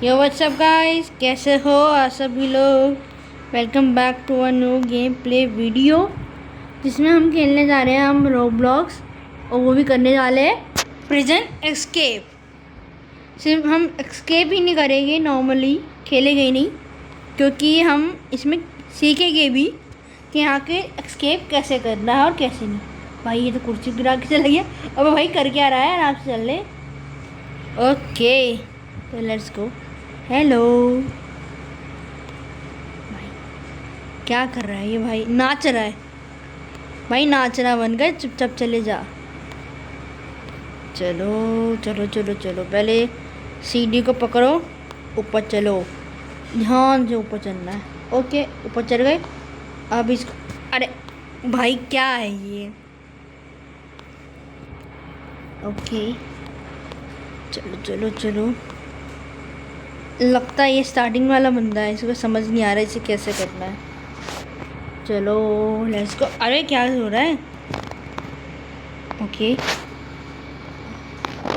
यो WhatsApp guys, कैसे हो आप सभी लोग। Welcome back to a new game play video जिसमें हम खेलने जा रहे हैं हम रोब्लॉक्स। और वो भी करने वाले हैं प्रिजन एस्केप। सिर्फ हम एस्केप ही नहीं करेंगे, नॉर्मली खेलेंगे ही नहीं, क्योंकि हम इसमें सीखेंगे भी कि यहाँ के एस्केप कैसे करना है और कैसे नहीं। भाई ये तो कुर्सी गिरा के चला गया। अब भाई कर क्या रहा है, आराम से चल ले। ओके तो लेट्स गो। हेलो भाई, क्या कर रहा है ये? भाई नाच रहा है, भाई नाच रहा बन गए, चुपचाप चले जा। चलो चलो चलो चलो, पहले सीढ़ी को पकड़ो, ऊपर चलो, ध्यान से ऊपर चलना है। ओके ऊपर चढ़ गए। अब इसको, अरे भाई क्या है ये? ओके चलो चलो चलो। लगता है ये स्टार्टिंग वाला बंदा है, इसको समझ नहीं आ रहा है इसे कैसे करना है। चलो लेट्स गो। अरे क्या हो रहा है? ओके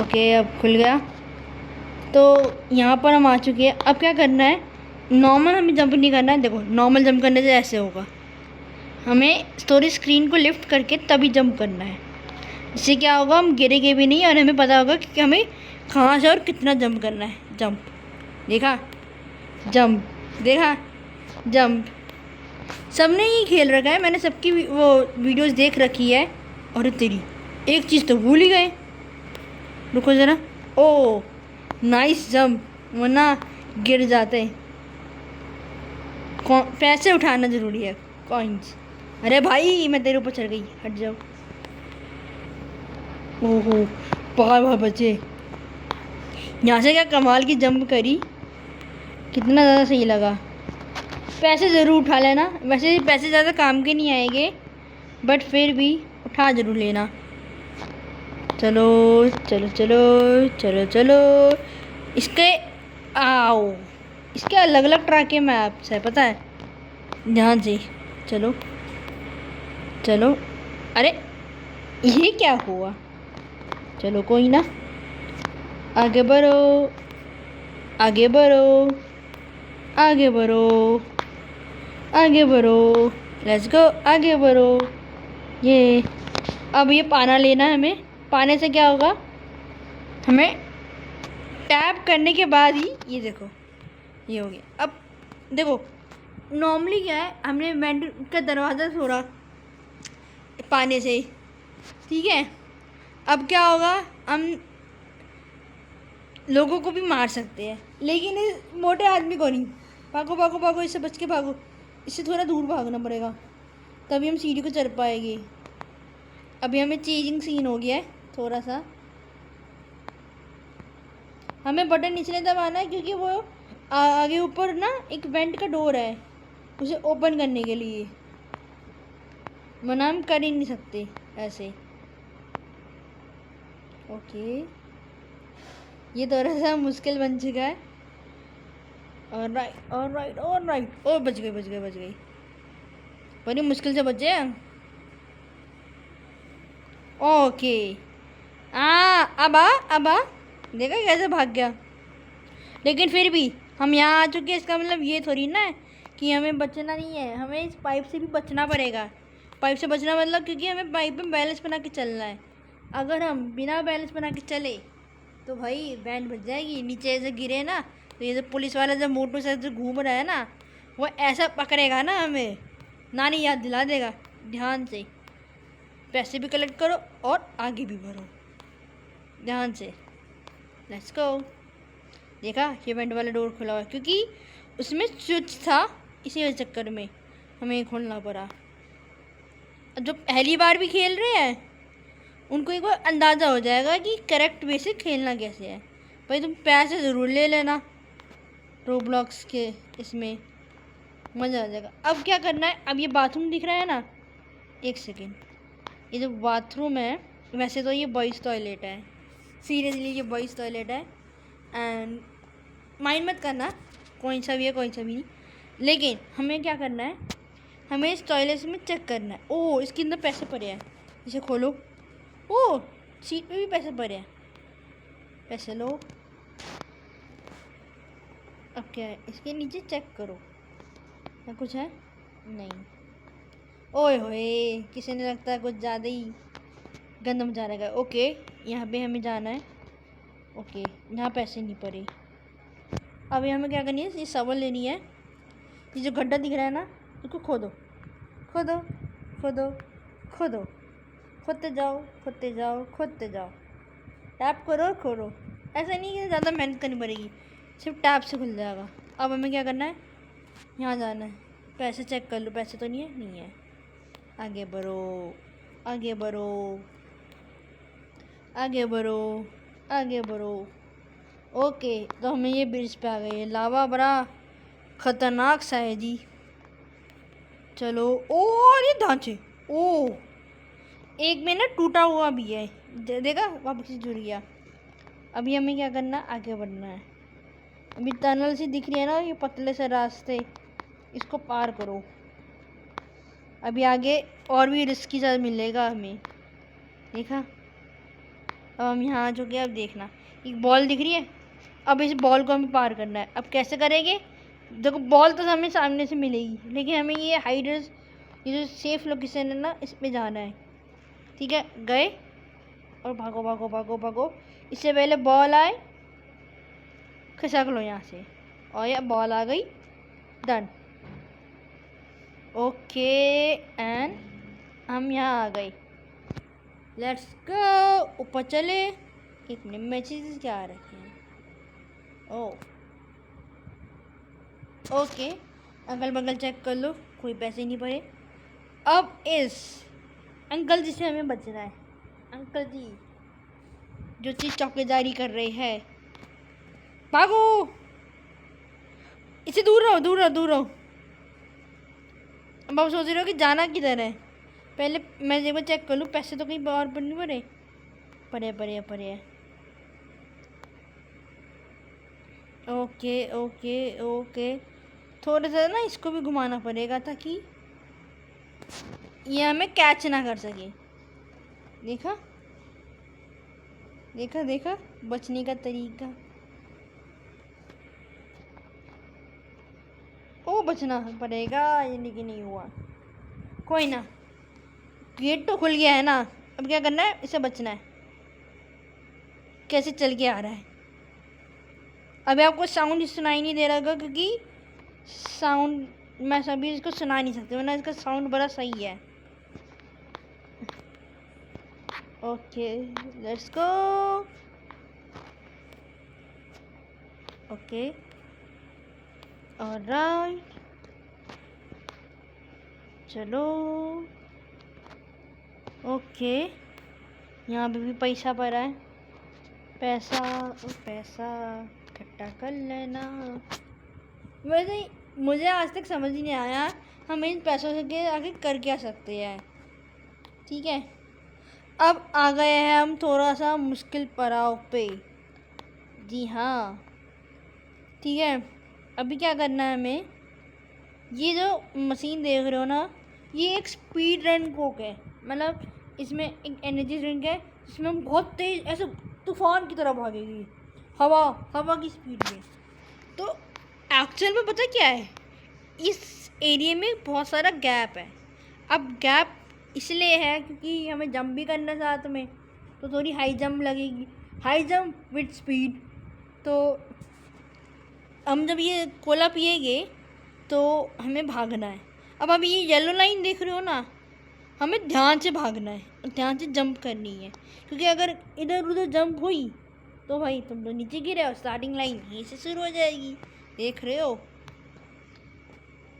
ओके अब खुल गया। तो यहाँ पर हम आ चुके हैं। अब क्या करना है, नॉर्मल हमें जंप नहीं करना है। देखो नॉर्मल जंप करने से ऐसे होगा, हमें स्टोरी स्क्रीन को लिफ्ट करके तभी जंप करना है। इससे क्या होगा, हम गिरेंगे भी नहीं और हमें पता होगा कि हमें कहाँ से और कितना जंप करना है। जंप देखा, जंप देखा, जंप। सबने ही खेल रखा है, मैंने सबकी वो वीडियोस देख रखी है। और तेरी एक चीज़ तो भूल ही गए, रुको ज़रा। ओ नाइस जंप, वरना गिर जाते। पैसे उठाना ज़रूरी है, कॉइन्स। अरे भाई मैं तेरे ऊपर चढ़ गई, हट जाओ। ओहो बाहर बाहर बचे। यहाँ से क्या कमाल की जंप करी, कितना ज़्यादा सही लगा। पैसे ज़रूर उठा लेना, वैसे पैसे ज़्यादा काम के नहीं आएंगे, बट फिर भी उठा ज़रूर लेना। चलो चलो चलो चलो चलो। इसके आओ, इसके अलग अलग तरह के मैप्स है, पता है। ध्यान से चलो चलो। अरे ये क्या हुआ? चलो कोई ना, आगे बढ़ो आगे बढ़ो आगे बढ़ो आगे बढ़ो। लेट्स गो, आगे बढ़ो। ये अब ये पाना लेना है हमें। पाने से क्या होगा, हमें टैप करने के बाद ही, ये देखो ये हो गया। अब देखो नॉर्मली क्या है, हमने वेंट का दरवाज़ा छोड़ा पाने से, ठीक है। अब क्या होगा, हम लोगों को भी मार सकते हैं, लेकिन इस मोटे आदमी को नहीं। भागो भागो भागो, इससे बच के भागो, इससे थोड़ा दूर भागना पड़ेगा, तभी हम सीढ़ी को चढ़ पाएंगे। अभी हमें चेजिंग सीन हो गया है थोड़ा सा। हमें बटन इसलिए दबाना है क्योंकि वो आगे ऊपर ना एक वेंट का डोर है, उसे ओपन करने के लिए, वरना हम कर ही नहीं सकते ऐसे। ओके ये थोड़ा सा मुश्किल बन चुका है। और राइट और राइट और राइट, और बच गई बच गई बच गई, बड़ी मुश्किल से बचे हैं। ओके अब आ देखा कैसे भाग गया। लेकिन फिर भी हम यहाँ आ चुके हैं, इसका मतलब ये थोड़ी ना है कि हमें बचना नहीं है, हमें इस पाइप से भी बचना पड़ेगा। पाइप से बचना मतलब क्योंकि हमें पाइप में बैलेंस बना के चलना है। अगर हम बिना बैलेंस बना के चले तो भाई बैंड बच जाएगी, नीचे से गिरे ना तो ये जो पुलिस वाला जब मोटू से जो घूम रहा है ना, वो ऐसा पकड़ेगा ना हमें, नानी याद दिला देगा। ध्यान से पैसे भी कलेक्ट करो और आगे भी बढ़ो, ध्यान से। Let's go. देखा ये वेंट वाला डोर खुला हुआ है क्योंकि उसमें स्विच था, इसी चक्कर में हमें खोलना पड़ा। जो पहली बार भी खेल रहे हैं उनको एक बार अंदाज़ा हो जाएगा कि करेक्ट वे से खेलना कैसे है। भाई तुम पैसे ज़रूर ले लेना रोब्लॉक्स के, इसमें मज़ा आ जाएगा। अब क्या करना है, अब ये बाथरूम दिख रहा है ना, एक सेकेंड, ये जो बाथरूम है, वैसे तो ये बॉयज़ टॉयलेट है, सीरियसली ये बॉयज़ टॉयलेट है। एंड माइंड मत करना कौन सा भी है कौन सा भी नहीं, लेकिन हमें क्या करना है, हमें इस टॉयलेट में चेक करना है। ओह इसके अंदर पैसे पड़े हैं, इसे खोलो। ओह सीट पे भी पैसे पड़े हैं, पैसे लो। अब क्या है इसके नीचे, चेक करो क्या कुछ है? नहीं। ओए होए, किसी ने लगता है कुछ ज़्यादा ही गंद मचा रखा है। ओके, यहाँ पे हमें जाना है। ओके, यहाँ पैसे नहीं पड़े। अब यहाँ हमें क्या करनी है, ये शवल लेनी है। ये जो गड्ढा दिख रहा है ना, इसको खोदो खोदो खोदो खोदो, खोदते जाओ खोदते जाओ खोदते जाओ। टैप करो खोदो। ऐसा नहीं कि ज़्यादा मेहनत करनी पड़ेगी, सिर्फ टैप से खुल जाएगा। अब हमें क्या करना है, यहाँ जाना है। पैसे चेक कर लो, पैसे तो नहीं है, नहीं है। आगे बढ़ो आगे बढ़ो आगे बढ़ो आगे बढ़ो। ओके, तो हमें ये ब्रिज पे आ गए। लावा बड़ा खतरनाक सा है जी। चलो। ओ ये ढांचे, ओ एक में ना टूटा हुआ भी है, देखा, वापस जुड़ गया। अभी हमें क्या करना, आगे बढ़ना है। अभी टनल सी दिख रही है ना, ये पतले से रास्ते, इसको पार करो। अभी आगे और भी रिस्की सा मिलेगा हमें, देखा। अब हम यहाँ आ चुके हैं। अब देखना, एक बॉल दिख रही है, अब इस बॉल को हमें पार करना है। अब कैसे करेंगे, देखो बॉल तो हमें सामने से मिलेगी, लेकिन हमें ये हाइडर्स, ये जो सेफ लोकेशन है ना, इस पे जाना है। ठीक है, गए और भागो भागो भागो भागो। इससे पहले बॉल आए, खिसक लो यहाँ से, और ये बॉल आ गई। डन। ओके, एंड हम यहाँ आ गए। लेट्स गो, ऊपर चले। एक मिनट, मैसेज क्या आ रखे हैं? ओ ओके, अगल बगल चेक कर लो, कोई पैसे नहीं पड़े। अब इस अंकल जी से हमें बचना है। अंकल जी जो चीज़ चौकीदारी कर रहे हैं, भागो, इससे दूर रहो दूर रहो दूर रहो। अब आप सोच रहे हो कि जाना किधर है, पहले मैं एक बार चेक कर लूँ, पैसे तो कहीं और पर नहीं पड़े। पड़े पड़े पड़े। ओके ओके ओके, थोड़ा सा ना इसको भी घुमाना पड़ेगा ताकि ये हमें कैच ना कर सके। देखा देखा देखा, बचने का तरीका। ओ बचना पड़ेगा, ये लेकिन नहीं हुआ। कोई ना, गेट तो खुल गया है ना। अब क्या करना है, इसे बचना है। कैसे चल के आ रहा है, अभी आपको साउंड सुनाई नहीं दे रहा होगा, क्योंकि साउंड मैं सभी इसको सुना नहीं सकती, वरना इसका साउंड बड़ा सही है। Okay, let's go. Okay, alright, चलो। ओके, यहाँ पे भी पैसा पड़ा है। पैसा पैसा इकट्ठा कर लेना। वैसे मुझे आज तक समझ ही नहीं आया हम इन पैसों से के आगे कर क्या सकते हैं। ठीक है, अब आ गए हैं हम थोड़ा सा मुश्किल पड़ाव पे। जी हाँ, ठीक है। अभी क्या करना है हमें, ये जो मशीन देख रहे हो ना, ये एक स्पीड रन कोक है। मतलब इसमें एक एनर्जी ड्रिंक है, जिसमें हम बहुत तेज ऐसे तूफान की तरह भागेगी, हवा हवा की स्पीड में। तो एक्चुअल में पता क्या है, इस एरिया में बहुत सारा गैप है। अब गैप इसलिए है क्योंकि हमें जंप भी करना है साथ में, तो थोड़ी हाई जंप लगेगी, हाई जंप विद स्पीड। तो हम जब ये कोला पिएंगे तो हमें भागना है। अब अभी ये येलो लाइन देख रहे हो ना, हमें ध्यान से भागना है और ध्यान से जंप करनी है, क्योंकि अगर इधर उधर जंप हुई तो भाई तुम तो नीचे गिरे और स्टार्टिंग लाइन यहीं से शुरू हो जाएगी। देख रहे हो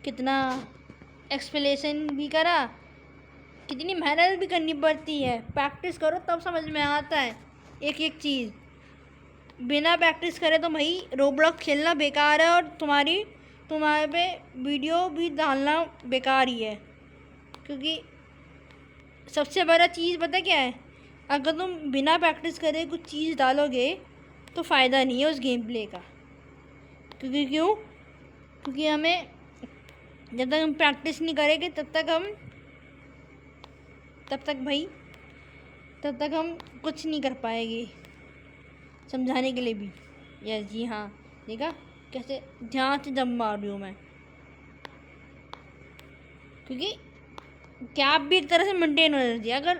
कितना एक्सप्लेनेशन भी करा, कितनी मेहनत भी करनी पड़ती है। प्रैक्टिस करो तब समझ में आता है एक एक चीज़। बिना प्रैक्टिस करे तो भाई रोब्लॉक्स खेलना बेकार है, और तुम्हारे पे वीडियो भी डालना बेकार ही है। क्योंकि सबसे बड़ा चीज़ पता क्या है, अगर तुम बिना प्रैक्टिस करे कुछ चीज़ डालोगे तो फ़ायदा नहीं है उस गेम प्ले का। क्योंकि हमें जब तक हम प्रैक्टिस नहीं करेंगे तब तक हम कुछ नहीं कर पाएंगे। समझाने के लिए भी, यस जी हाँ, देखा कैसे ध्यान से जंप मार रही हूँ मैं, क्योंकि कैप भी एक तरह से मेंटेन हो जाती है। अगर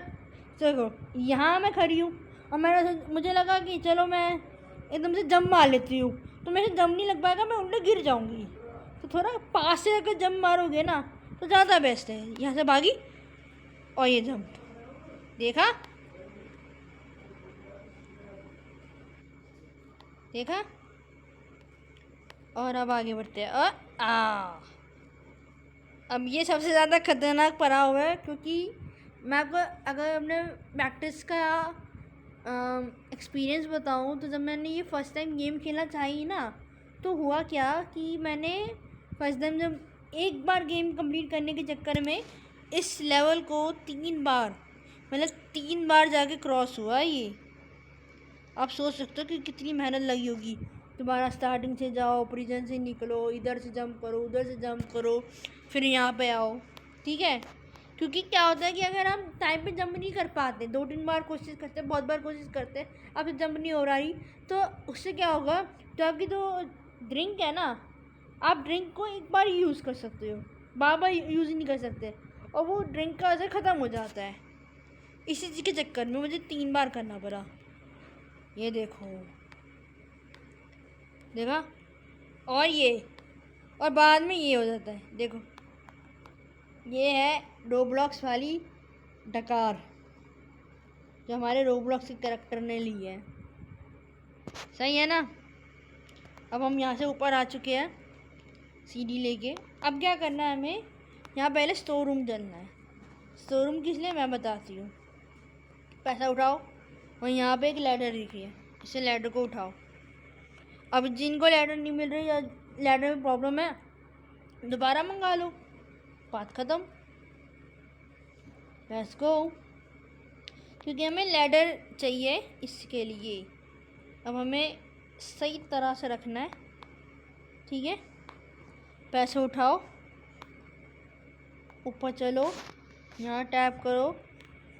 देखो यहाँ मैं खड़ी हूँ और मुझे लगा कि चलो मैं एकदम से जंप मार लेती हूँ, तो मेरे से जंप नहीं लग पाएगा, मैं उल्टे गिर जाऊँगी। तो थोड़ा पास से अगर जंप मारोगे ना तो ज़्यादा बेस्ट है। यहाँ से भागी और ये जंप, देखा देखा। और अब आगे बढ़ते हैं। अब ये सबसे ज़्यादा खतरनाक पड़ाव है, क्योंकि मैं आपको अगर अपने प्रैक्टिस का एक्सपीरियंस बताऊँ तो जब मैंने ये फ़र्स्ट टाइम गेम खेलना चाहिए ना, तो हुआ क्या कि मैंने फर्स्ट टाइम जब एक बार गेम कंप्लीट करने के चक्कर में इस लेवल को 3 बार, मतलब 3 बार जाके क्रॉस हुआ ये। आप सोच सकते हो कि कितनी मेहनत लगी होगी। दोबारा स्टार्टिंग से जाओ, प्रिजन से निकलो, इधर से जंप करो, उधर से जंप करो, फिर यहाँ पे आओ, ठीक है। क्योंकि क्या होता है कि अगर हम टाइम पे जंप नहीं कर पाते, 2-3 बार कोशिश करते, बहुत बार कोशिश करते, अब जंप नहीं हो रही, तो उससे क्या होगा, तो आपकी जो ड्रिंक है ना, आप ड्रिंक को एक बार ही यूज़ कर सकते हो, बार बार यूज़ ही नहीं कर सकते, और वो ड्रिंक का असर ख़त्म हो जाता है। इसी चीज़ के चक्कर में मुझे 3 बार करना पड़ा। ये देखो, देखा, और ये, और बाद में ये हो जाता है। देखो ये है रोब्लॉक्स वाली डकार, जो हमारे रोब्लॉक्स के कैरेक्टर ने ली है। सही है ना। अब हम यहाँ से ऊपर आ चुके हैं सीढ़ी लेके। अब क्या करना है हमें, यहाँ पहले स्टोर रूम चलना है। स्टोर रूम किस लिए मैं बताती हूँ। पैसा उठाओ और यहाँ पे एक लैडर दिखी है, इसे लैडर को उठाओ। अब जिनको लैडर नहीं मिल रही या लैडर में प्रॉब्लम है, दोबारा मंगा लो, बात ख़त्म। Let's go. क्योंकि हमें लैडर चाहिए इसके लिए। अब हमें सही तरह से रखना है, ठीक है। पैसे उठाओ, ऊपर चलो, यहाँ टैप करो,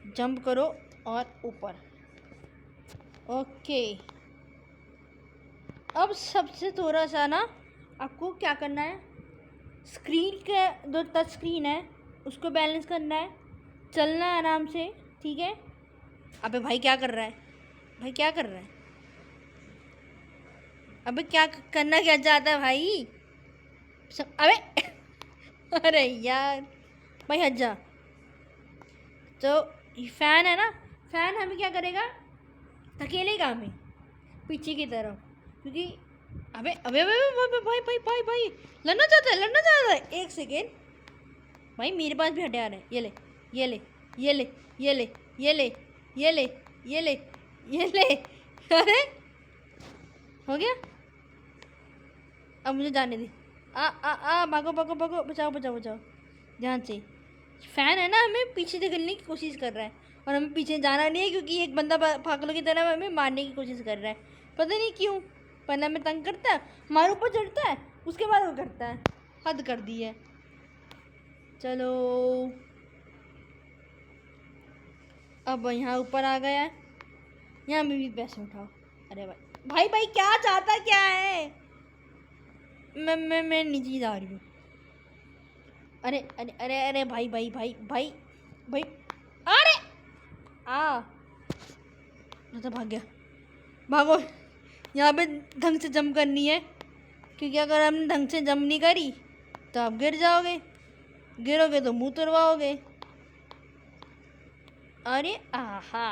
जंप करो और ऊपर। ओके। अब सबसे थोड़ा सा ना आपको क्या करना है, स्क्रीन के जो टच स्क्रीन है उसको बैलेंस करना है, चलना है आराम से, ठीक है। अबे भाई क्या कर रहा है, भाई क्या कर रहा है, अबे क्या करना क्या चाहता है भाई अबे अरे यार भाई हट जा। तो फैन है ना, फैन हमें क्या करेगा, धकेलेगा हमें पीछे की तरफ, क्योंकि अबे अबे अबे अबे भाई भाई भाई भाई लड़ना चाहता है, लड़ना चाहता है। एक सेकेंड भाई, मेरे पास भी हथियार है, ये ले ये ले ये ले ये ले ये ले ये ले ये ले ये ले। अरे हो गया, अब मुझे जाने दे। भागो भागो भागो, बचाओ बचाओ बचाओ, ध्यान से। फैन है ना, हमें पीछे धकेलने की कोशिश कर रहा है, और हमें पीछे जाना नहीं है, क्योंकि एक बंदा पागलों की तरह हमें मारने की कोशिश कर रहा है। पता नहीं क्यों, पहले हमें तंग करता है, हमारे ऊपर चढ़ता है, उसके बाद वो करता है, हद कर दी है। चलो अब यहाँ ऊपर आ गया है, यहाँ में भी पैसे उठाओ। अरे भाई भाई भाई क्या चाहता क्या है, मैं नीचे जा रही हूँ। अरे अरे अरे अरे भाई भाई भाई भाई भाई, अरे तो भाग गया। भागो, यहाँ पे ढंग से जंप करनी है, क्योंकि अगर हमने ढंग से जंप नहीं करी तो आप गिर जाओगे, गिरोगे तो मुंह तुड़वाओगे। अरे आहा,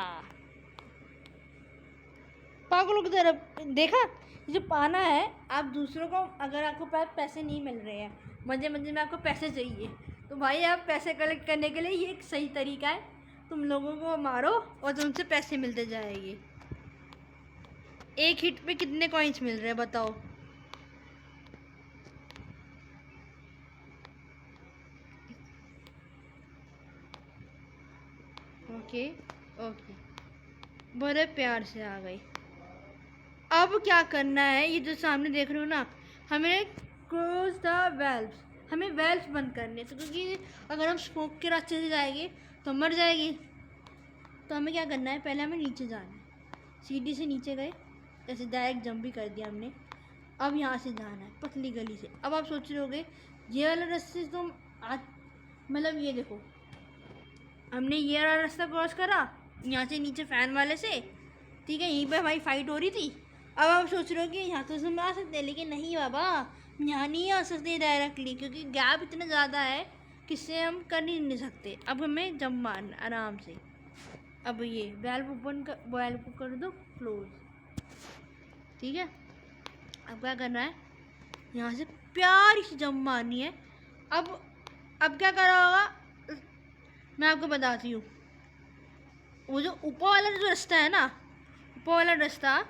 पागलों की तरफ देखा। जो पाना है, आप दूसरों को, अगर आपको पास पैसे नहीं मिल रहे हैं, मजे मजे में आपको पैसे चाहिए, तो भाई आप पैसे कलेक्ट करने के लिए ये एक सही तरीका है। तुम लोगों को मारो और तुमसे पैसे मिलते जाएंगे। एक हिट पे कितने कॉइन्स मिल रहे हैं बताओ। ओके ओके, बड़े प्यार से आ गई। अब क्या करना है, ये जो सामने देख रहे हो ना, हमें क्लोज द वेल्व्स, हमें वेल्व्स बंद करने से, क्योंकि अगर हम स्मोक के रास्ते से जाएंगे तो मर जाएगी। तो हमें क्या करना है, पहले हमें नीचे जाना है, सीढ़ी से नीचे गए, जैसे डायरेक्ट जंप भी कर दिया हमने, अब यहाँ से जाना है पतली गली से। अब आप सोच रहे होगे ये वाला रास्ते से तुम आज मतलब ये देखो हमने ये वाला रास्ता क्रॉस करा यहाँ से नीचे फ़ैन वाले से, ठीक है, यहीं पे हमारी फ़ाइट हो रही थी। अब आप सोच रहे हो कि यहाँ तो हम आ सकते हैं, लेकिन नहीं बाबा, यहाँ नहीं आ सकते डायरेक्टली, क्योंकि गैप इतना ज़्यादा है किससे हम कर ही नहीं सकते। अब हमें जंप मारना आराम से। अब ये वाल्व कर दो क्लोज, ठीक है। अब क्या करना है, यहाँ से प्यारी सी जंप मारनी है। अब क्या करा होगा मैं आपको बताती हूँ। वो जो ऊपर वाला जो रास्ता है ना, ऊपर वाला रास्ता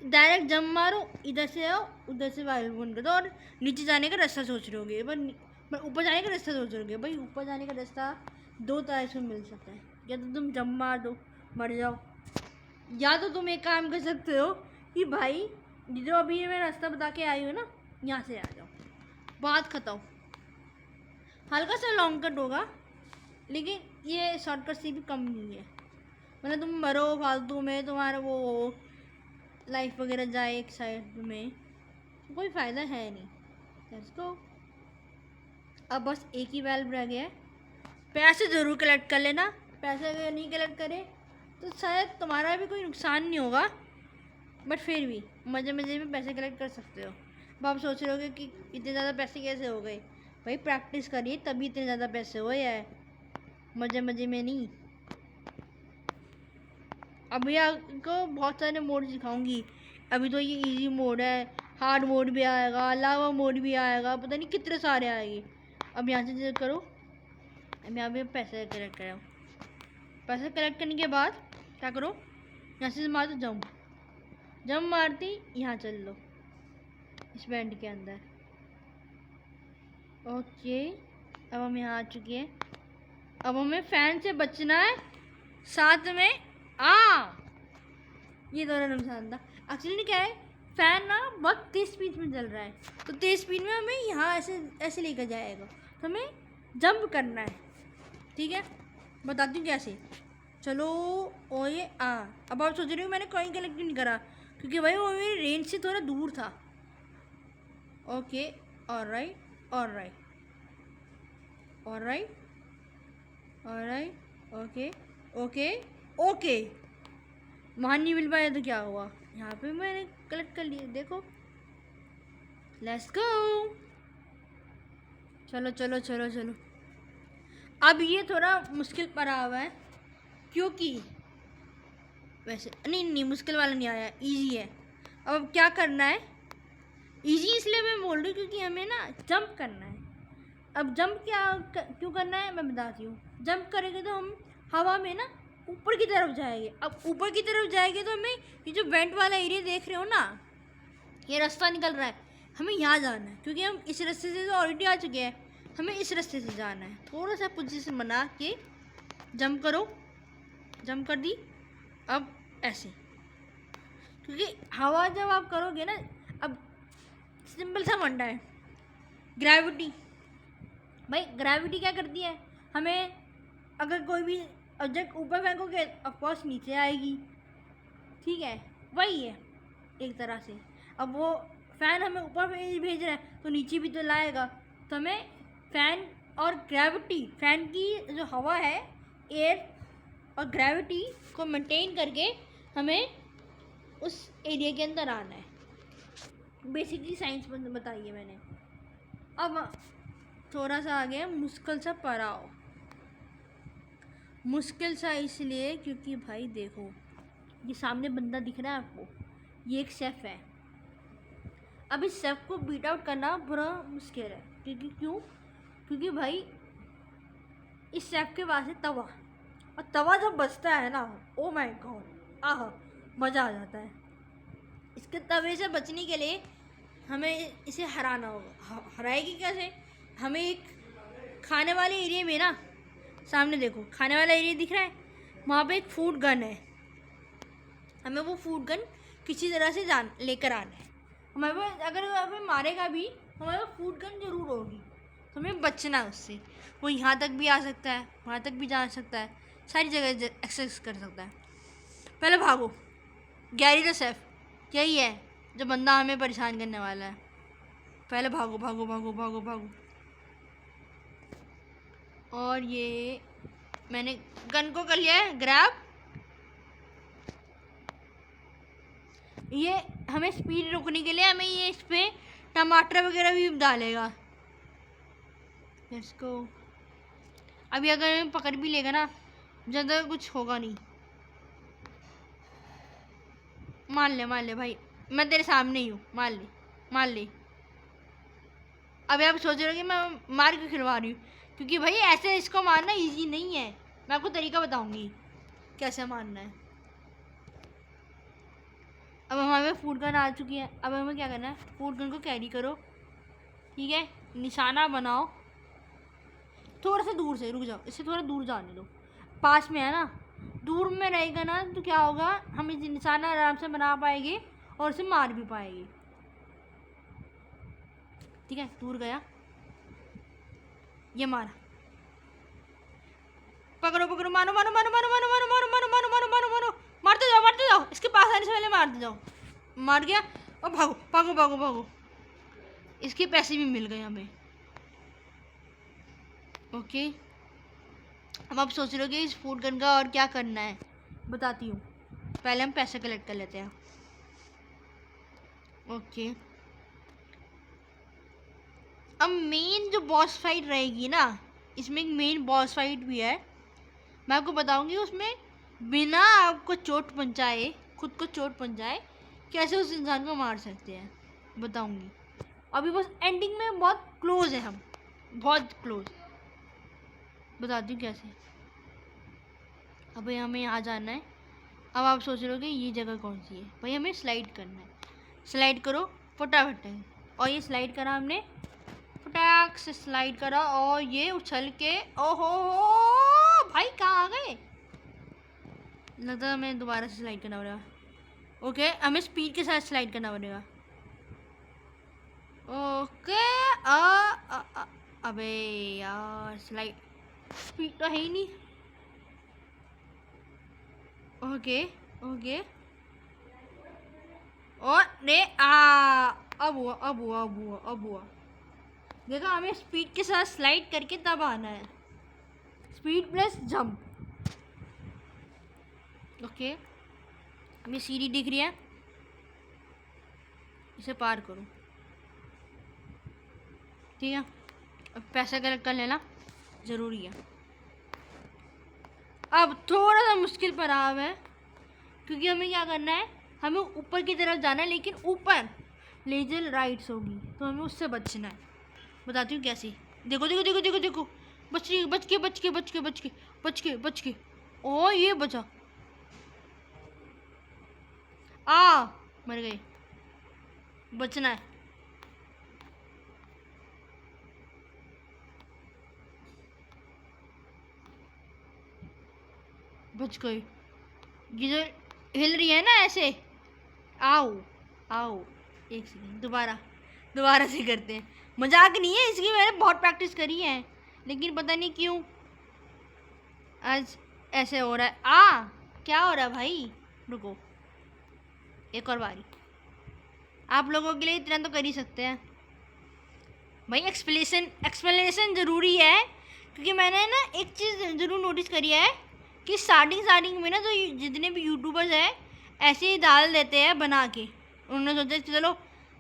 डायरेक्ट जंप मारो, इधर से आओ, उधर से वाल्व बंद कर दो, और नीचे जाने का रास्ता सोच रहे होगे, पर ऊपर जाने का रास्ता सोच रहे होगे। भाई ऊपर जाने का रास्ता दो तरह से मिल सकता है, या तो तुम जंप मार दो मर जाओ, या तो तुम एक काम कर सकते हो कि भाई जो अभी मैं रास्ता बता के आई हूँ ना, यहाँ से आ जाओ, बात खत्म। हल्का सा लॉन्ग कट होगा, लेकिन ये शॉर्टकट से भी कम नहीं है। मतलब तुम मरो फालतू में, तुम्हारा वो लाइफ वगैरह जाए एक साइड में, तो कोई फ़ायदा है नहीं। Let's go. अब बस एक ही वाल्व रह गया है। पैसे ज़रूर कलेक्ट कर लेना, पैसे अगर नहीं कलेक्ट करे तो शायद तुम्हारा भी कोई नुकसान नहीं होगा, बट फिर भी मज़े मज़े में पैसे कलेक्ट कर सकते हो। अब आप सोच रहे होगे कि इतने ज़्यादा पैसे कैसे हो गए। भाई प्रैक्टिस करिए तभी इतने ज़्यादा पैसे हुए, है मज़े मज़े में नहीं। अभी आपको बहुत सारे मोड सिखाऊंगी। अभी तो ये इजी मोड है, हार्ड मोड भी आएगा, लावा मोड भी आएगा, पता नहीं कितने सारे आएंगे। अब यहाँ से चेक करो, अब यहाँ पे पैसे कलेक्ट करो। पैसे कलेक्ट करने के बाद क्या करो, यहाँ से मार दो जंप मारती यहाँ चल लो इस बैंड के अंदर। ओके, अब हम यहाँ आ चुके हैं। अब हमें फ़ैन से बचना है, साथ में ये दोनों नुकसान था। एक्चुअली क्या है, फ़ैन ना बहुत तेज़ स्पीड में चल रहा है, तो तेज़ स्पीड में हमें यहाँ ऐसे लेकर जाएगा, तो हमें जंप करना है, ठीक है। बताती हूँ कैसे। चलो ओ ये अब आप सोच रहे हो मैंने कॉइन कलेक्ट नहीं करा, क्योंकि भाई वो मेरी रेंज से थोड़ा दूर था। Okay, alright alright alright alright, okay okay okay. वहाँ नहीं मिल पाया तो क्या हुआ, यहाँ पे मैंने कलेक्ट कर लिया, देखो। लेट्स गो, चलो चलो चलो चलो। अब ये थोड़ा मुश्किल पड़ा हुआ है, क्योंकि वैसे नहीं मुश्किल वाला नहीं आया, इजी है। अब क्या करना है, इजी इसलिए मैं बोल रही हूँ क्योंकि हमें ना जंप करना है। अब जंप क्यों करना है मैं बताती हूँ। जंप करेंगे तो हम हवा में ना ऊपर की तरफ जाएंगे। अब ऊपर की तरफ जाएंगे तो हमें ये जो वेंट वाला एरिया देख रहे हो ना, ये रास्ता निकल रहा है, हमें यहाँ जाना है, क्योंकि हम इस रास्ते से तो ऑलरेडी आ चुके हैं, हमें इस रास्ते से जाना है। थोड़ा सा पोजीशन बना के जंप करो, जंप कर दी। अब ऐसे, क्योंकि हवा जब आप करोगे ना, अब सिंपल सा फंडा है ग्रेविटी। भाई ग्रेविटी क्या करती है, हमें अगर कोई भी ऑब्जेक्ट ऊपर फेंकोगे ऑफकोर्स नीचे आएगी, ठीक है, वही है एक तरह से। अब वो फ़ैन हमें ऊपर भेज रहा है तो नीचे भी तो लाएगा, तो हमें फ़ैन और ग्रेविटी, फ़ैन की जो हवा है, एयर और ग्रेविटी को मेंटेन करके हमें उस एरिया के अंदर आना है। बेसिकली साइंस बताइए मैंने। अब थोड़ा सा आ गया मुश्किल सा पड़ाव। मुश्किल सा इसलिए क्योंकि भाई देखो, ये सामने बंदा दिख रहा है आपको, ये एक शेफ़ है। अब इस शेफ़ को बीट आउट करना बड़ा मुश्किल है, क्योंकि भाई इस शेफ़ के पास है तवा, और तवा जब बचता है ना, ओ माय गॉड, मज़ा आ जाता है। इसके तवे से बचने के लिए हमें इसे हराना होगा। हराएगी कैसे, हमें एक खाने वाले एरिया में ना, सामने देखो खाने वाला एरिया दिख रहा है, वहाँ पे एक फूड गन है, हमें वो फूड गन किसी तरह से लेकर आना है। हमारे पास अगर हमें मारेगा भी, हमारे पास फूड गन जरूर होगी, तो हमें बचना है उससे। वो यहाँ तक भी आ सकता है, वहाँ तक भी जा सकता है, सारी जगह एक्सेस कर सकता है। पहले भागो, गैरी द शेफ, यही है जो बंदा हमें परेशान करने वाला है। पहले भागो भागो भागो भागो भागो। और ये मैंने गन को कर लिया है ग्रैब। ये हमें स्पीड रोकने के लिए हमें ये इस पे टमाटर वगैरह भी डालेगा। Let's go. अभी अगर हमें पकड़ भी लेगा ना, ज़्यादा कुछ होगा नहीं। मार ले भाई, मैं तेरे सामने ही हूँ, मार ले मार ले। अभी आप सोच रहे हो कि मैं मार के खिलवा रही हूँ, क्योंकि भाई ऐसे इसको मारना इजी नहीं है। मैं आपको तरीका बताऊंगी कैसे मारना है। अब हमारे फूड गन आ चुकी है। अब हमें क्या करना है, फूड गन को कैरी करो, ठीक है, निशाना बनाओ। थोड़ा सा दूर से रुक जाओ, इससे थोड़ा दूर जाने दो। पास में है ना, दूर में रहेगा ना तो क्या होगा, हम इस निशाना आराम से बना पाएंगे और उसे मार भी पाएंगे। ठीक है, दूर गया, ये मारा। पकड़ो पकड़ो, मारो मारो मारो मारो मारो मारो मारो मारो मारो मारो मारो मारो, मारते जाओ, इसके पास आने से पहले मारते जाओ। मार गया, और भागो भागो भागो भागो। इसके पैसे भी मिल गए हमें। ओके, अब आप सोच रहे हो कि इस फूड गन का और क्या करना है, बताती हूँ। पहले हम पैसे कलेक्ट कर लेते हैं। ओके, अब मेन जो बॉस फाइट रहेगी ना, इसमें एक मेन बॉस फाइट भी है। मैं आपको बताऊंगी उसमें बिना आपको चोट पहुंचाए, खुद को चोट पहुंचाए, कैसे उस इंसान को मार सकते हैं, बताऊंगी। अभी बस एंडिंग में बहुत क्लोज है हम, बहुत क्लोज। बताती हूँ कैसे। अब हमें यहाँ जाना है। अब आप सोच रहे हो कि ये जगह कौन सी है, भाई हमें स्लाइड करना है। स्लाइड करो फटाफट। और ये स्लाइड करा हमने, फटाक से स्लाइड करा, और ये उछल के, ओहो भाई कहाँ आ गए। लगता है हमें दोबारा से स्लाइड करना पड़ेगा। ओके, हमें स्पीड के साथ स्लाइड करना पड़ेगा। ओके, अबे यार स्लाइड स्पीड तो है ही नहीं। ओके ओके, और ने अब हुआ अब हुआ अब हुआ अब हुआ। देखा, हमें स्पीड के साथ स्लाइड करके तब आना है, स्पीड प्लस जंप। ओके, हमें सीढ़ी दिख रही है, इसे पार करो, ठीक है। अब पैसा कलेक्ट कर लेना ज़रूरी है। अब थोड़ा सा मुश्किल पड़ाव है, क्योंकि हमें क्या करना है, हमें ऊपर की तरफ जाना है, लेकिन ऊपर लेजर राइट्स होगी, तो हमें उससे बचना है। बताती हूँ कैसे। देखो देखो देखो देखो देखो, बच के बच के बच के बच के बच के बच के बच के, ओ ये बचा, मर गए। बचना है। बच गए। ये जो हिल रही है ना ऐसे, आओ आओ, एक सेकेंड, दोबारा से करते हैं। मजाक नहीं है, इसकी मैंने बहुत प्रैक्टिस करी है, लेकिन पता नहीं क्यों आज ऐसे हो रहा है। क्या हो रहा है भाई, रुको, एक और बारी। आप लोगों के लिए इतना तो कर ही सकते हैं भाई। एक्सप्लेनेशन ज़रूरी है, क्योंकि मैंने ना एक चीज़ ज़रूर नोटिस करी है कि स्टार्टिंग में ना तो जितने भी यूट्यूबर्स हैं ऐसे ही डाल देते हैं बना के। उन्होंने सोचा चलो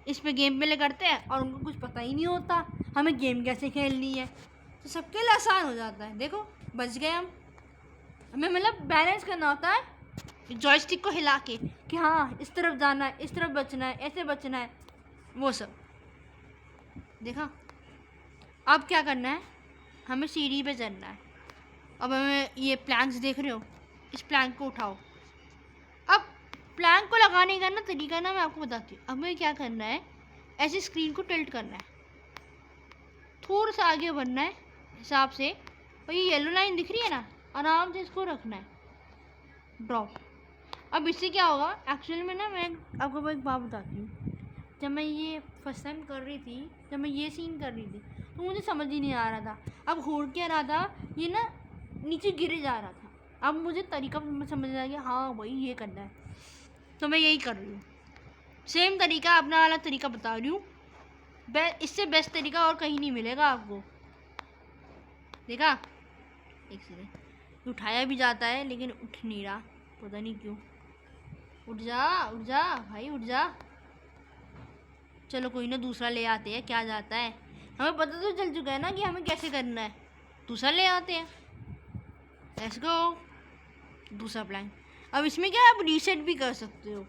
इस पे गेम प्ले करते हैं, और उनको कुछ पता ही नहीं होता हमें गेम कैसे खेलनी है, तो सबके लिए आसान हो जाता है। देखो बच गए हम। हमें मतलब बैलेंस करना होता है जॉयस्टिक को हिला के, कि हाँ इस तरफ जाना है, इस तरफ बचना है, ऐसे बचना है, वो सब। देखा, अब क्या करना है, हमें सीढ़ी पे चढ़ना है। अब हमें ये प्लैंक्स देख रहे हो, इस प्लैंक को उठाओ। अब प्लैंक को लगाने का ना तरीका ना मैं आपको बताती हूँ। अब हमें क्या करना है, ऐसे स्क्रीन को टिल्ट करना है, थोड़ा सा आगे बढ़ना है हिसाब से, और ये येलो लाइन दिख रही है ना, आराम से इसको रखना है, ड्रॉप। अब इससे क्या होगा, एक्चुअली में ना मैं आपको एक बात बताती हूँ। जब मैं ये फर्स्ट टाइम कर रही थी, जब मैं ये सीन कर रही थी, तो मुझे समझ ही नहीं आ रहा था। अब हो क्या रहा था, ये ना नीचे गिरे जा रहा था। अब मुझे तरीका समझ आ गया, हाँ भाई ये करना है, तो मैं यही कर रही हूँ। सेम तरीका, अपना वाला तरीका बता रही हूँ। इससे बेस्ट तरीका और कहीं नहीं मिलेगा आपको। देखा, एक सेकंड, उठाया भी जाता है लेकिन उठ नहीं रहा, पता नहीं क्यों। उठ जा भाई, उठ जा। चलो कोई ना, दूसरा ले आते हैं, क्या जाता है। हमें पता तो चल चुका है ना कि हमें कैसे करना है, दूसरा ले आते हैं। लेट्स गो, दूसरा प्लान। अब इसमें क्या आप रीसेट भी कर सकते हो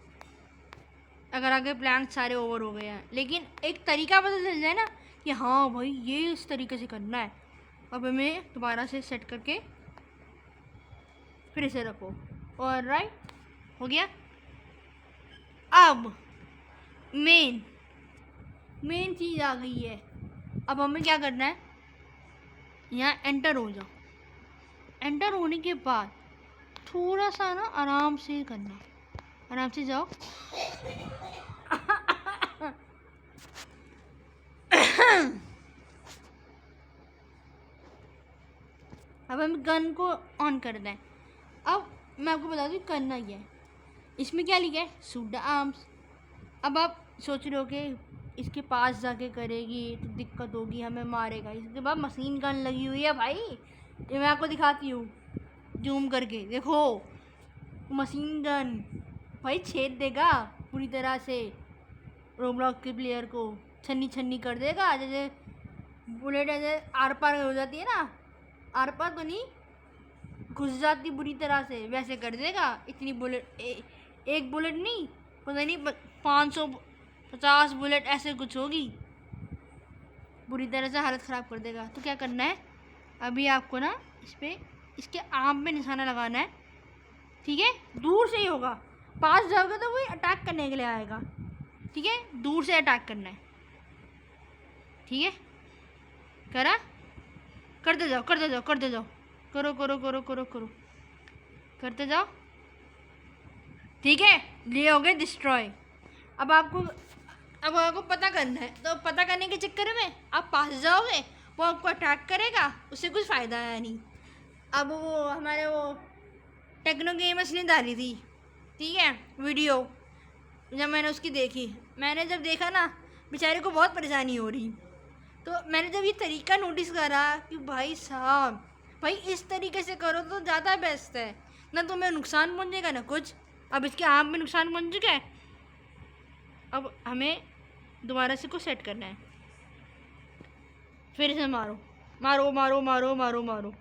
अगर आगे प्लान सारे ओवर हो गए हैं, लेकिन एक तरीका पता चल जाए ना कि हाँ भाई ये इस तरीके से करना है। अब हमें दोबारा से सेट करके फिर इसे रखो। और राइट, हो गया। अब मेन चीज़ आ गई है। अब हमें क्या करना है, यहाँ एंटर हो जाओ। एंटर होने के बाद थोड़ा सा ना आराम से करना, आराम से जाओ। अब हमें गन को ऑन करना है। अब मैं आपको बता दूँ करना ही है। इसमें क्या लिखा है, शूट द आर्म्स। अब आप सोच रहे हो कि इसके पास जाके करेगी तो दिक्कत होगी, हमें मारेगा। इसके बाद मशीन गन लगी हुई है भाई, ये मैं आपको दिखाती हूँ जूम करके, देखो मशीन गन भाई छेद देगा पूरी तरह से रोब्लॉक्स के प्लेयर को, छन्नी छन्नी कर देगा। जैसे बुलेट ऐसे आर पार हो जाती है ना, आर पार तो नहीं, घुस जाती बुरी तरह से, वैसे कर देगा। इतनी बुलेट एक बुलेट नहीं, पता नहीं 550 बुलेट ऐसे कुछ होगी, बुरी तरह से हालत ख़राब कर देगा। तो क्या करना है, अभी आपको ना इस पर इसके आर्म पे निशाना लगाना है, ठीक है। दूर से ही होगा, पास जाओगे तो वही अटैक करने के लिए आएगा, ठीक है। दूर से अटैक करना है, ठीक है। करा, करते जाओ करते जाओ करते जाओ, करो करो करो करो करो, करते जाओ, ठीक है। ये हो गए डिस्ट्रॉय। अब आपको पता करना है, तो पता करने के चक्कर में आप पास जाओगे, वो आपको अटैक करेगा, उससे कुछ फ़ायदा है नहीं। अब वो हमारे वो टेक्नो गेमर्स ने डाली थी, ठीक है, वीडियो। जब मैंने उसकी देखी, मैंने जब देखा ना बेचारे को बहुत परेशानी हो रही, तो मैंने जब ये तरीका नोटिस करा कि भाई साहब भाई इस तरीके से करो तो ज़्यादा बेस्ट है, ना तुम्हें नुकसान पहुंचेगा ना कुछ। अब इसके आम में नुकसान पहुंच चुका है। अब हमें दोबारा से को सेट करना है, फिर से मारो मारो मारो मारो मारो मारो,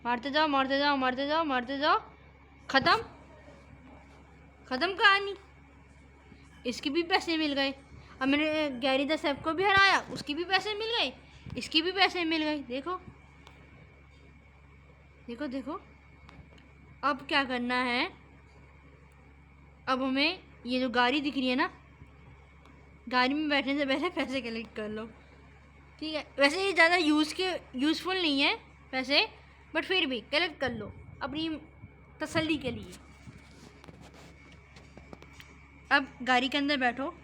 मारते जाओ मारते जाओ मारते जाओ मारते जाओ, ख़त्म ख़त्म कहानी। इसके भी पैसे मिल गए। अब मैंने गैरी द सेफ को भी हराया, उसकी भी पैसे मिल गए, इसकी भी पैसे मिल गए। देखो देखो देखो। अब क्या करना है, अब हमें ये जो गाड़ी दिख रही है ना, गाड़ी में बैठने से पहले पैसे कलेक्ट कर लो, ठीक है। वैसे ये ज़्यादा यूज़फुल नहीं है पैसे, बट फिर भी कलेक्ट कर लो अपनी तसल्ली के लिए। अब गाड़ी के अंदर बैठो।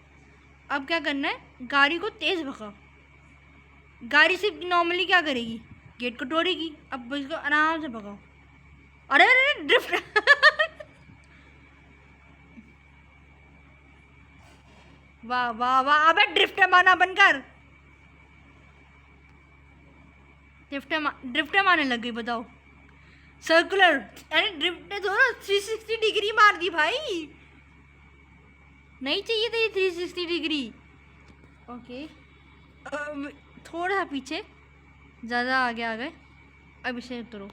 अब क्या करना है, गाड़ी को तेज़ भगाओ। गाड़ी सिर्फ नॉर्मली क्या करेगी, गेट को तोड़ेगी। अब इसको आराम से भगाओ। अरे अरे ड्रिफ्ट वाह वाह वाह, अबे ड्रिफ्ट मारना बनकर ड्रिफ्ट मारने लग गई, बताओ। सर्कुलर, अरे ड्रिफ्ट ने थोड़ा 360 डिग्री मार दी भाई, नहीं चाहिए था ये 360 डिग्री। ओके, थोड़ा सा पीछे, ज़्यादा आगे आ गए। अब इसे उतरो।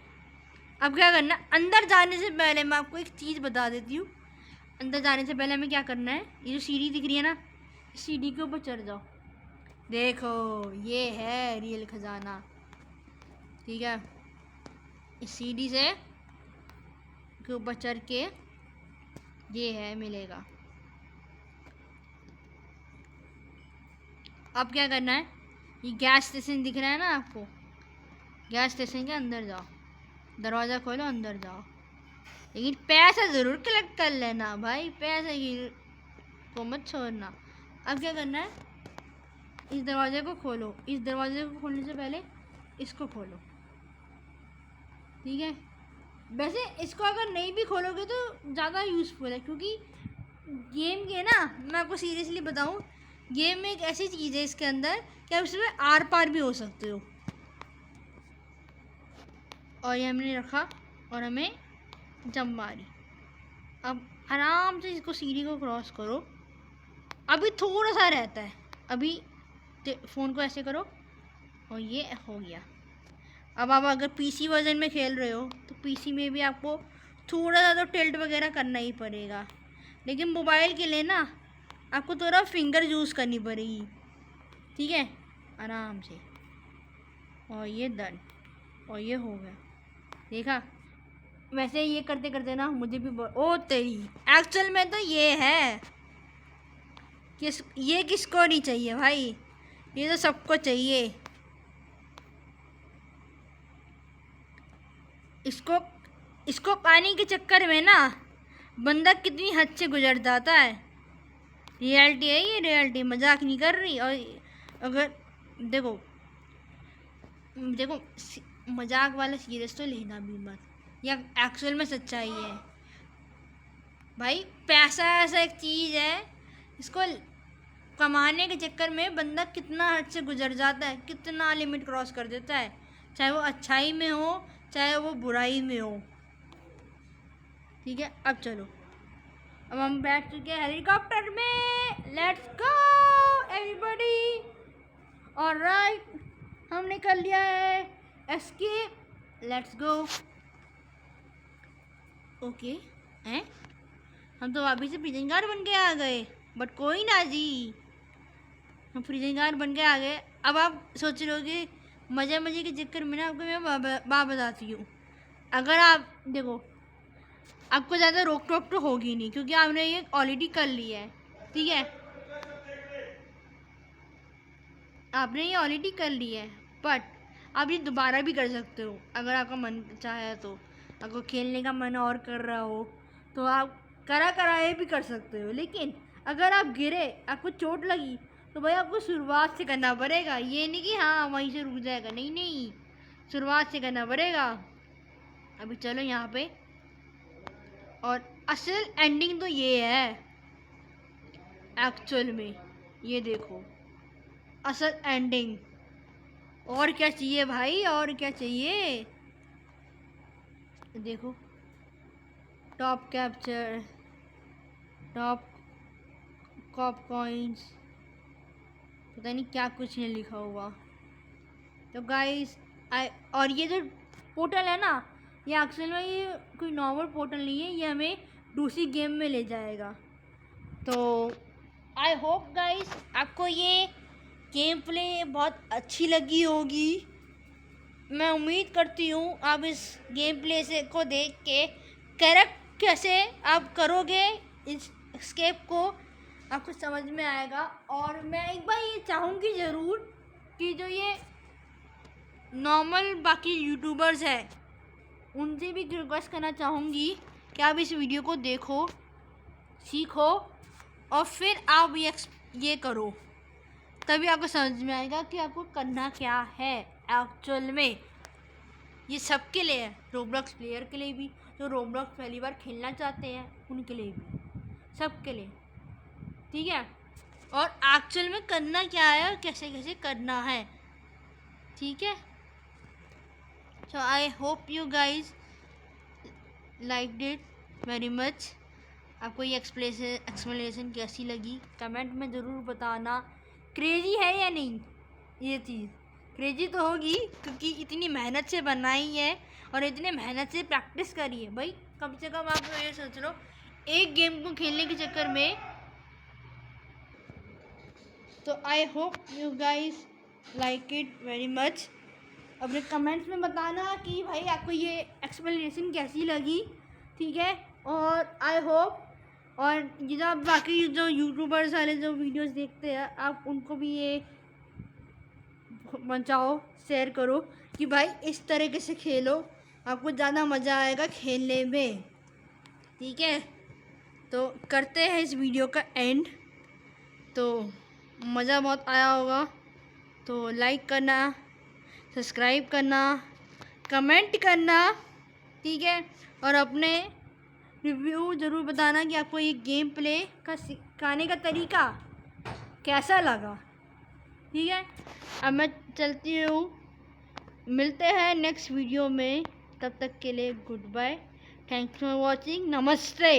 अब क्या करना, अंदर जाने से पहले मैं आपको एक चीज़ बता देती हूँ। अंदर जाने से पहले हमें क्या करना है, ये जो सीढ़ी दिख रही है ना, सीढ़ी के ऊपर चढ़ जाओ। देखो ये है रियल खजाना, ठीक है। इस सीढ़ी से के ऊपर चढ़ के ये है मिलेगा। अब क्या करना है, ये गैस स्टेशन दिख रहा है ना आपको, गैस स्टेशन के अंदर जाओ, दरवाज़ा खोलो, अंदर जाओ, लेकिन पैसा ज़रूर कलेक्ट कर लेना भाई, पैसे की को मत छोड़ना। अब क्या करना है, इस दरवाजे को खोलो। इस दरवाजे को खोलने से पहले इसको खोलो, ठीक है। वैसे इसको अगर नहीं भी खोलोगे तो ज़्यादा यूज़फुल है, क्योंकि गेम के ना, मैं आपको सीरियसली बताऊं, गेम एक ऐसी चीज़ है इसके अंदर कि आप इसमें आर पार भी हो सकते हो। और ये हमने रखा और हमें जंप मारी। अब आराम से इसको सीढ़ी को क्रॉस करो। अभी थोड़ा सा रहता है, अभी फ़ोन को ऐसे करो और ये हो गया। अब आप अगर पीसी वर्जन में खेल रहे हो तो पीसी में भी आपको थोड़ा सा तो टिल्ट वगैरह करना ही पड़ेगा, लेकिन मोबाइल के लिए ना आपको थोड़ा फिंगर यूज़ करनी पड़ेगी। ठीक है, आराम से। और ये डन, और ये हो गया, देखा। वैसे ये करते करते ना मुझे भी ओ तेरी, एक्चुअल में तो ये है ये किसको नहीं चाहिए भाई, ये तो सबको चाहिए। इसको पाने के चक्कर में ना बंदा कितनी हद से गुजर जाता है। रियलिटी है ये, रियलिटी, मजाक नहीं कर रही। और अगर देखो मजाक वाला सीरियस तो लेना भी मत, या एक्चुअल में सच्चाई है भाई। पैसा ऐसा एक चीज़ है, इसको कमाने के चक्कर में बंदा कितना हद से गुजर जाता है, कितना लिमिट क्रॉस कर देता है, चाहे वो अच्छाई में हो चाहे वो बुराई में हो। ठीक है, अब चलो, अब हम बैठ चुके हैं हेलीकॉप्टर में। Let's go everybody. ऑलराइट, हमने कर लिया है एस्केप। Let's go. ओके, हैं हम तो अभी से प्रिजन गार्ड बन के आ गए, बट कोई ना जी, हम प्रिजन गार्ड बन के आ गए। अब आप सोच रहे होगे मज़े मज़े के चक्कर में ना आपको मैं बात बताती हूँ। अगर आप देखो, आपको ज़्यादा रोक टोक तो होगी नहीं क्योंकि आपने ये ऑलरेडी कर लिया है। ठीक है, आपने ये ऑलरेडी कर लिया है, बट आप ये दोबारा भी कर सकते हो अगर आपका मन चाहे तो। अगर खेलने का मन और कर रहा हो तो आप कराए भी कर सकते हो। लेकिन अगर आप गिरे, आपको चोट लगी, तो भाई आपको शुरुआत से करना पड़ेगा। ये नहीं कि हाँ वहीं से रुक जाएगा, नहीं नहीं, शुरुआत से करना पड़ेगा। अभी चलो यहाँ पे, और असल एंडिंग तो ये है एक्चुअल में, ये देखो असल एंडिंग। और क्या चाहिए भाई, और क्या चाहिए। देखो, top capture, top cop coins, पता नहीं क्या कुछ है लिखा हुआ। तो गाइस और ये जो पोर्टल है ना, ये एक्चुअल में ये कोई नॉर्मल पोर्टल नहीं है, ये हमें दूसरी गेम में ले जाएगा। तो आई होप गाइस आपको ये गेम प्ले बहुत अच्छी लगी होगी। मैं उम्मीद करती हूँ आप इस गेम प्ले से को देख के करेक्ट कैसे आप करोगे इस एस्केप को, आपको समझ में आएगा। और मैं एक बार ये चाहूँगी ज़रूर कि जो ये नॉर्मल बाकी यूट्यूबर्स हैं उनसे भी रिक्वेस्ट करना चाहूँगी कि आप इस वीडियो को देखो, सीखो और फिर आप ये करो, तभी आपको समझ में आएगा कि आपको करना क्या है एक्चुअल में। ये सबके लिए है, रोब्लॉक्स प्लेयर के लिए भी, जो रोब्लॉक्स पहली बार खेलना चाहते हैं उनके लिए भी, सबके लिए। ठीक है, और एक्चुअल में करना क्या है और कैसे कैसे करना है। ठीक है, so I hope you guys liked it very much. आपको ये एक्सप्लेनेशन कैसी लगी कमेंट में ज़रूर बताना। क्रेजी है या नहीं, ये चीज़ क्रेजी तो होगी क्योंकि इतनी मेहनत से बनाई है और इतने मेहनत से प्रैक्टिस करी है भाई। कम से कम आप ये सोच लो एक गेम को खेलने के चक्कर में। तो आई hope you guys like it very much. अपने कमेंट्स में बताना कि भाई आपको ये एक्सप्लेनेशन कैसी लगी। ठीक है, और आई होप, और ये जो आप बाकी जो यूट्यूबर्स वाले जो वीडियोस देखते हैं आप उनको भी ये पहुँचाओ, शेयर करो कि भाई इस तरीके से खेलो, आपको ज़्यादा मज़ा आएगा खेलने में। ठीक है, तो करते हैं इस वीडियो का एंड। तो मज़ा बहुत आया होगा, तो लाइक करना, सब्सक्राइब करना, कमेंट करना। ठीक है, और अपने रिव्यू ज़रूर बताना कि आपको ये गेम प्ले का सिखाने का तरीका कैसा लगा। ठीक है, अब मैं चलती हूँ, मिलते हैं नेक्स्ट वीडियो में, तब तक के लिए goodbye, thanks for watching, नमस्ते।